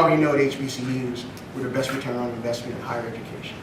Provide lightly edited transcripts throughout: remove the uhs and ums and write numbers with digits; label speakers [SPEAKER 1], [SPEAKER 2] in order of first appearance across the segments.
[SPEAKER 1] already know at HBCUs, we're the best return on investment in higher education.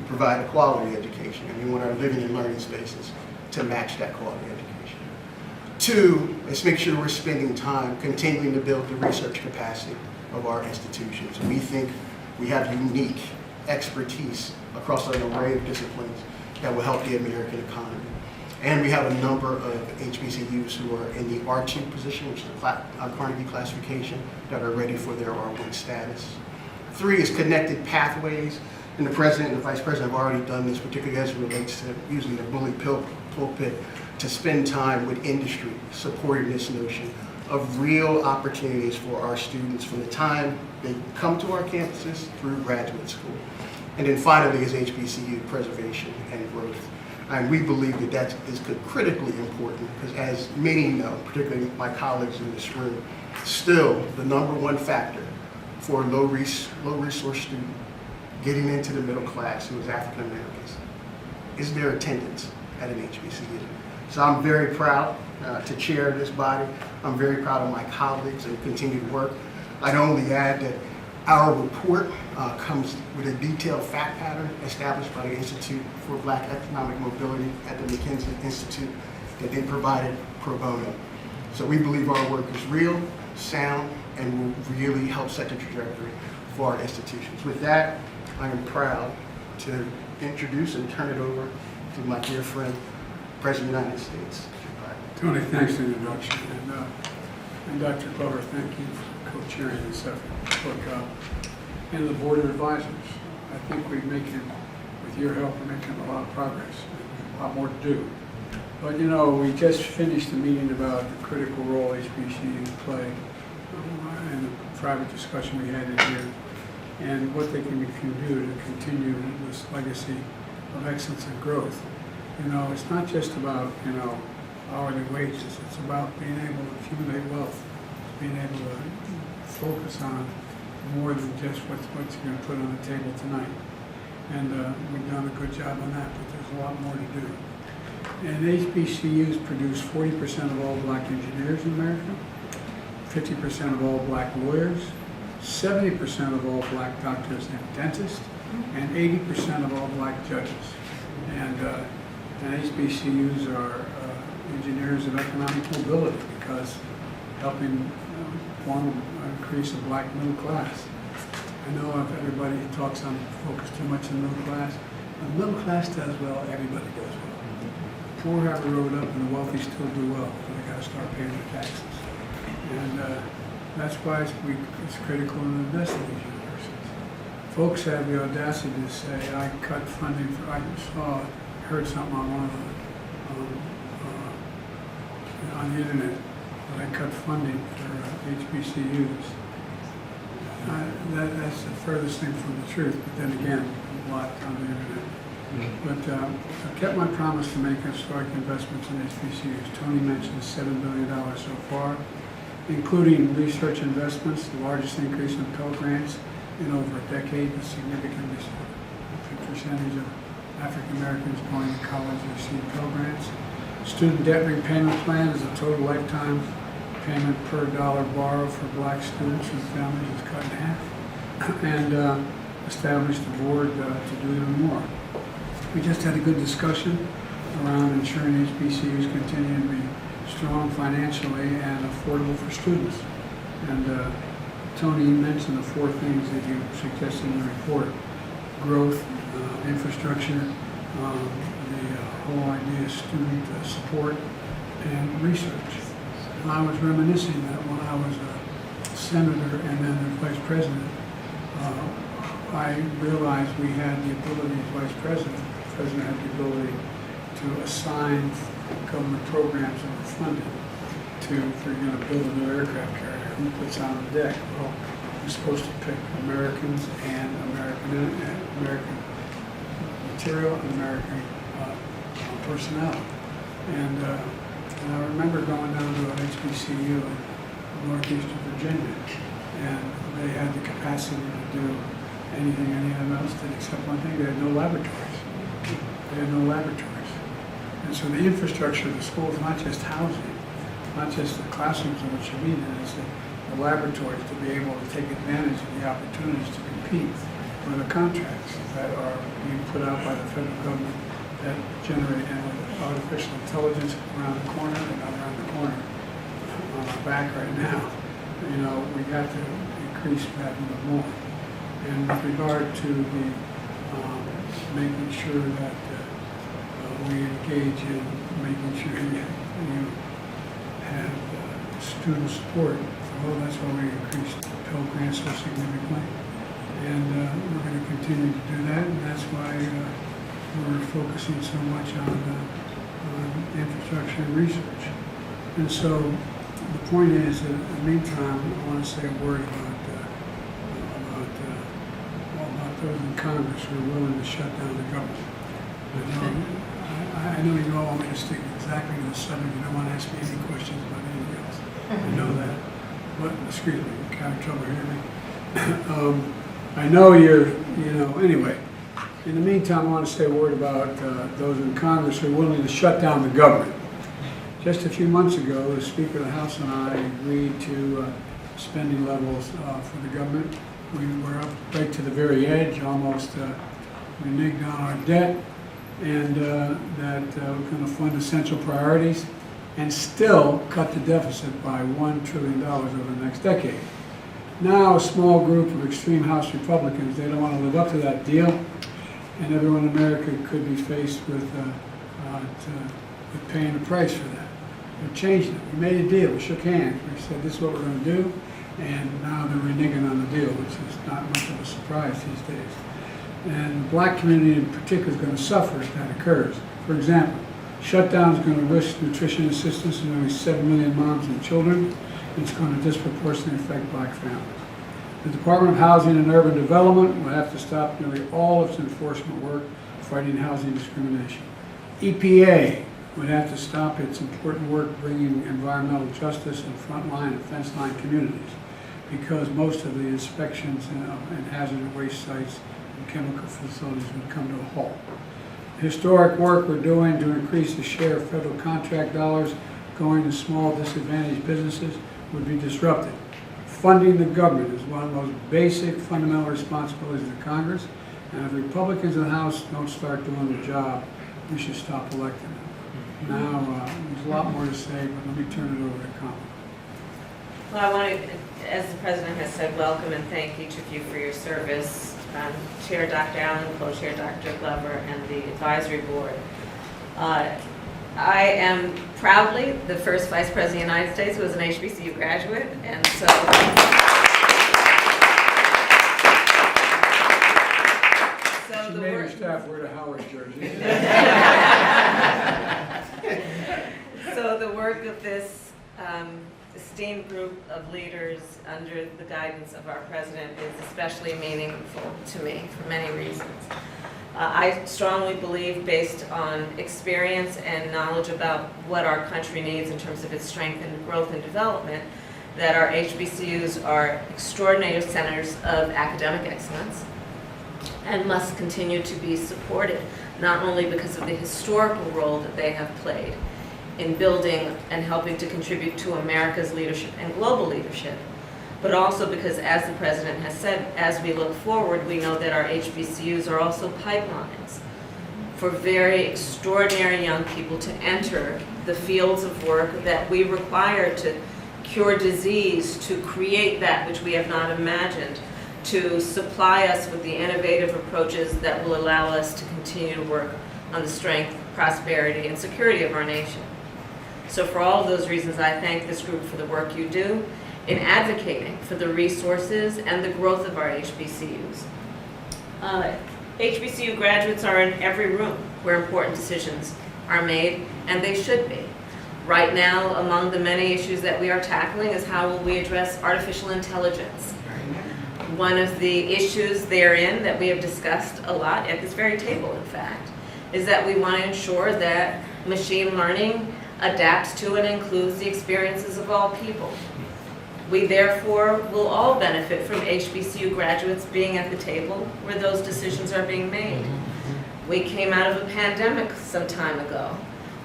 [SPEAKER 1] We provide a quality education, and we want our living and learning spaces to match that quality education. Two, let's make sure we're spending time continuing to build the research capacity of our institutions. We think we have unique expertise across an array of disciplines that will help the American economy. And we have a number of HBCUs who are in the R2 position, which is the Carnegie classification, that are ready for their R1 status. Three is connected pathways, and the president and the vice president have already done this, particularly as it relates to using the bully pulpit to spend time with industry supporting this notion of real opportunities for our students from the time they come to our campuses through graduate school. And then finally is HBCU preservation and growth. And we believe that that is critically important because, as many know, particularly my colleagues in this room, still the #1 factor for a low resource student getting into the middle class who is African Americans is their attendance at an HBCU. So I'm very proud to chair this body. I'm very proud of my colleagues and continued work. I'd only add that our report comes with a detailed fact pattern established by the Institute for Black Economic Mobility at the McKinsey Institute that they provided pro bono. So we believe our work is real, sound, and will really help set the trajectory for our institutions. With that, I am proud to introduce and turn it over to my dear friend, President of the United States.
[SPEAKER 2] Tony, thanks for the introduction. And Dr. Glover, thank you for co-chairing this effort. Look, and the Board of Advisors. I think we're making, with your help, we're making a lot of progress. A lot more to do. But you know, we just finished a meeting about the critical role HBCUs play and the private discussion we had in here and what they can do to continue this legacy of excellence and growth. You know, it's not just about, you know, hourly wages. It's about being able to accumulate wealth, being able to focus on more than just what's you're going to put on the table tonight. And we've done a good job on that, but there's a lot more to do. And HBCUs produce 40% of all black engineers in America, 50% of all black lawyers, 70% of all black doctors and dentists, and 80% of all black judges. And HBCUs are engineers of economic mobility because helping increase the black middle class. I know if everybody talks on focus too much on the middle class, when the middle class does well, everybody does well. The poor have a road up and the wealthy still do well, so they got to start paying their taxes. And that's why it's critical to invest in these universities. Folks have the audacity to say, I cut funding for, heard something on one of the, on the internet, that I cut funding for HBCUs. That's the furthest thing from the truth, but then again, a lot on the internet. But I kept my promise to make historic investments in HBCUs. Tony mentioned $7 billion so far, including research investments, the largest increase in Pell Grants in over a decade, a significant percentage of African Americans going to college receive Pell Grants. Student debt repayment plan is a total lifetime payment per dollar borrowed for black students and families is cut in half, and established a board to do even more. We just had a good discussion around ensuring HBCUs continue to be strong financially and affordable for students. And Tony, you mentioned the 4 things that you suggested in the report: growth, infrastructure, the whole idea of student support, and research. And I was reminiscing that when I was a senator and then a vice president, I realized we had the ability as vice president, the president had the ability to assign government programs that were funded to, if you're going to build a new aircraft carrier, who puts on the deck? Well, you're supposed to pick Americans and American material and American personnel. And I remember going down to an HBCU in northeastern Virginia, and they had the capacity to do anything anyone else did except one thing: they had no laboratories. They had no laboratories. And so the infrastructure of the school is not just housing, not just the classrooms in which you meet in, it's the the laboratories to be able to take advantage of the opportunities to compete for the contracts that are being put out by the federal government that generate artificial intelligence around the corner and not around the corner on our back right now. You know, we got to increase that even more. And with regard to the making sure that we engage in making sure you have student support. Well, that's why we increased Pell Grants so significantly. And we're going to continue to do that, and that's why we're focusing so much on infrastructure and research. And so the point is that in the meantime, I want to say a word about those in Congress who are willing to shut down the government. I know you all want me to stick exactly to the subject. You don't want to ask me any questions about anything else. I know that. But, excuse me, you're having trouble hearing me. I know anyway. In the meantime, I want to say a word about those in Congress who are willing to shut down the government. Just a few months ago, the Speaker of the House and I agreed to spending levels for the government. We were up right to the very edge, almost reneged on our debt, and that we're going to fund essential priorities and still cut the deficit by $1 trillion over the next decade. Now a small group of extreme House Republicans, they don't want to live up to that deal, and everyone in America could be faced with paying the price for that. We're changing it. We made a deal. We shook hands. We said this is what we're going to do, and now they're reneging on the deal, which is not much of a surprise these days. And the black community in particular is going to suffer if that occurs. For example, shutdown is going to risk nutrition assistance to nearly 7 million moms and children. It's going to disproportionately affect black families. The Department of Housing and Urban Development will have to stop nearly all of its enforcement work fighting housing discrimination. EPA would have to stop its important work bringing environmental justice in frontline and fence line communities because most of the inspections and hazardous waste sites and chemical facilities would come to a halt. The historic work we're doing to increase the share of federal contract dollars going to small disadvantaged businesses would be disrupted. Funding the government is one of the most basic fundamental responsibilities of the Congress, and if Republicans in the House don't start doing the job, we should stop electing them. Now, there's a lot more to say, but let me turn it over to Kamala.
[SPEAKER 3] Well, I want to, as the President has said, welcome and thank each of you for your service. Chair Dr. Allen, Co-Chair Dr. Glover, and the Advisory Board. I am proudly the first Vice President of the United States who was an HBCU graduate, and so
[SPEAKER 2] She made her staff wear the Howard jersey.
[SPEAKER 3] So the work of this esteemed group of leaders under the guidance of our President is especially meaningful to me for many reasons. I strongly believe, based on experience and knowledge about what our country needs in terms of its strength and growth and development, that our HBCUs are extraordinary centers of academic excellence and must continue to be supported, not only because of the historical role that they have played in building and helping to contribute to America's leadership and global leadership, but also because, as the President has said, as we look forward, we know that our HBCUs are also pipelines for very extraordinary young people to enter the fields of work that we require to cure disease, to create that which we have not imagined, to supply us with the innovative approaches that will allow us to continue to work on the strength, prosperity, and security of our nation. So for all of those reasons, I thank this group for the work you do in advocating for the resources and the growth of our HBCUs. HBCU graduates are in every room where important decisions are made, and they should be. Right now, among the many issues that we are tackling is how will we address artificial intelligence. One of the issues therein that we have discussed a lot at this very table, in fact, is that we want to ensure that machine learning adapts to and includes the experiences of all people. We therefore will all benefit from HBCU graduates being at the table where those decisions are being made. We came out of a pandemic some time ago.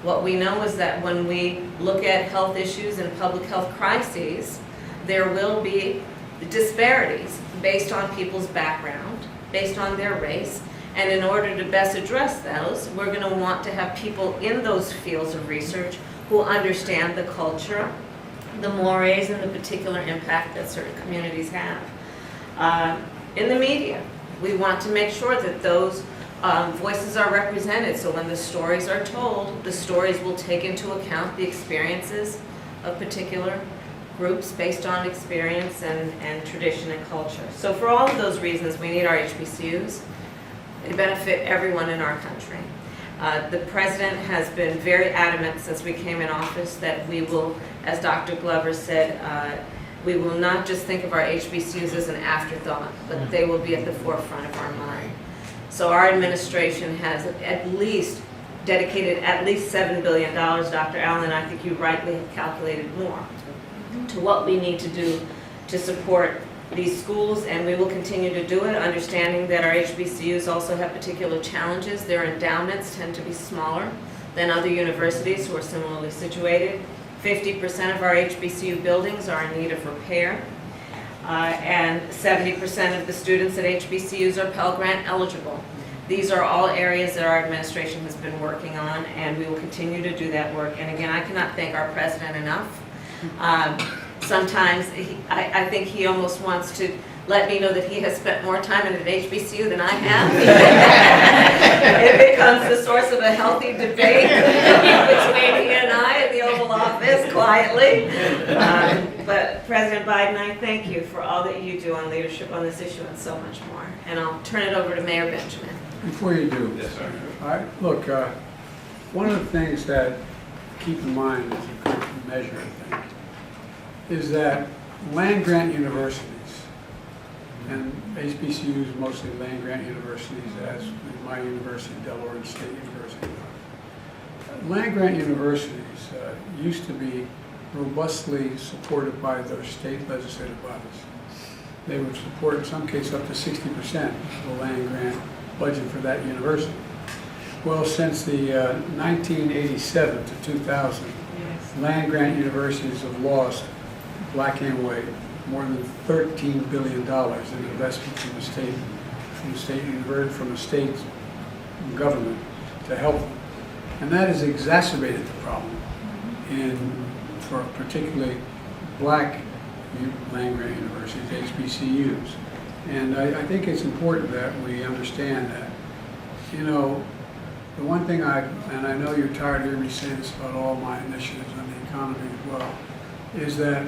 [SPEAKER 3] What we know is that when we look at health issues and public health crises, there will be disparities based on people's background, based on their race, and in order to best address those, we're going to want to have people in those fields of research who understand the culture, the mores, and the particular impact that certain communities have. In the media, we want to make sure that those voices are represented, so when the stories are told, the stories will take into account the experiences of particular groups based on experience and tradition and culture. So for all of those reasons, we need our HBCUs. They benefit everyone in our country. The president has been very adamant since we came in office that we will, as Dr. Glover said, we will not just think of our HBCUs as an afterthought, but they will be at the forefront of our mind. So our administration has at least dedicated at least $7 billion, Dr. Allen, I think you rightly have calculated more, to what we need to do to support these schools, and we will continue to do it, understanding that our HBCUs also have particular challenges. Their endowments tend to be smaller than other universities who are similarly situated. 50% of our HBCU buildings are in need of repair, and 70% of the students at HBCUs are Pell Grant eligible. These are all areas that our administration has been working on, and we will continue to do that work. And again, I cannot thank our president enough. Sometimes I think he almost wants to let me know that he has spent more time in an HBCU than I have. It becomes the source of a healthy debate between he and I in the Oval Office quietly. But President Biden, I thank you for all that you do on leadership on this issue and so much more. And I'll turn it over to Mayor Benjamin.
[SPEAKER 2] Before you do,
[SPEAKER 4] Yes, sir.
[SPEAKER 2] look, one of the things that keep in mind as a good measure, I think, is that land-grant universities, and HBCUs mostly land-grant universities, as in my university, Delaware and State University. Land-grant universities used to be robustly supported by their state legislative bodies. They would support, in some cases, up to 60% of the land-grant budget for that university. Well, since the 1987 to 2000, land-grant universities have lost, black and white, more than $13 billion in investment from the state government to help them. And that has exacerbated the problem for particularly black land-grant universities, HBCUs. And I think it's important that we understand that, you know, the one thing and I know you're tired of hearing me say this about all my initiatives on the economy as well, is that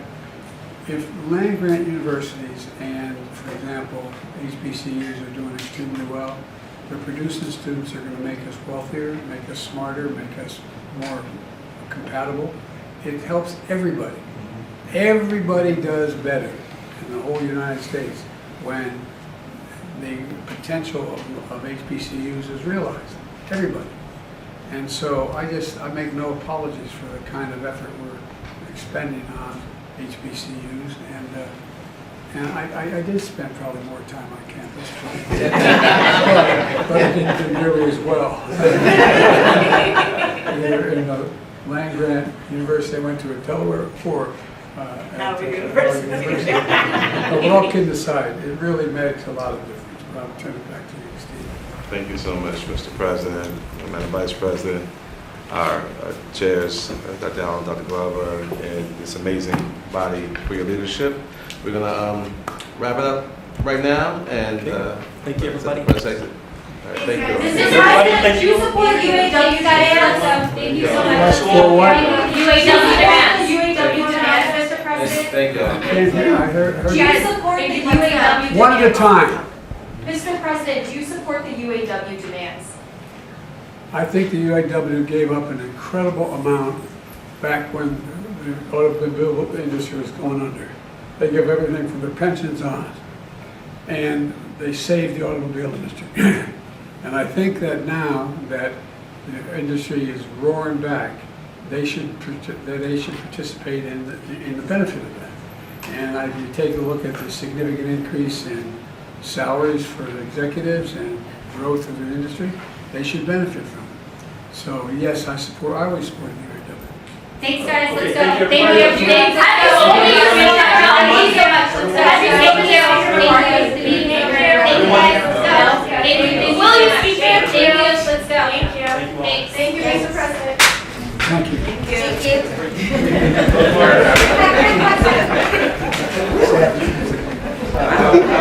[SPEAKER 2] if land-grant universities and, for example, HBCUs are doing extremely well, they're producing students that are going to make us wealthier, make us smarter, make us more compatible. It helps everybody. Everybody does better in the whole United States when the potential of HBCUs is realized. Everybody. And so I make no apologies for the kind of effort we're expending on HBCUs, and I did spend probably more time on campus, but I didn't do nearly as well. In the land-grant university I went to at Delaware for
[SPEAKER 3] Howard University.
[SPEAKER 2] But all kidding aside, it really makes a lot of difference. But I'll turn it back to you, Steve.
[SPEAKER 4] Thank you so much, Mr. President, Madam Vice President, our chairs, Dr. Allen, Dr. Glover, and this amazing body for your leadership. We're going to wrap it up right now. And
[SPEAKER 5] thank you, everybody.
[SPEAKER 4] All right, thank you.
[SPEAKER 6] Mr. President, do you support UAW demands? Thank you so much.
[SPEAKER 2] For what?
[SPEAKER 6] UAW demands, Mr. President.
[SPEAKER 4] Thank you.
[SPEAKER 2] I heard
[SPEAKER 6] Do you support the UAW demands?
[SPEAKER 2] one at a time.
[SPEAKER 6] Mr. President, do you support the UAW demands?
[SPEAKER 2] I think the UAW gave up an incredible amount back when the automobile industry was going under. They gave everything from their pensions on, and they saved the automobile industry. And I think that now that the industry is roaring back, they should participate in the benefit of that. And if you take a look at the significant increase in salaries for the executives and growth of the industry, they should benefit from it. So yes, I always support the UAW.
[SPEAKER 6] Thanks, guys.
[SPEAKER 5] Okay,
[SPEAKER 6] Let's
[SPEAKER 5] thank
[SPEAKER 6] go.
[SPEAKER 5] you,
[SPEAKER 6] Thank you.
[SPEAKER 5] everybody.
[SPEAKER 6] Thanks. Thank you so much. Happy Secretary for being to be here. Thank you guys. Let's go. Will you speak? Thank you. Let's go. Thank you. Thanks. Thank you, Mr. President.
[SPEAKER 2] Thank you.
[SPEAKER 6] Thank you.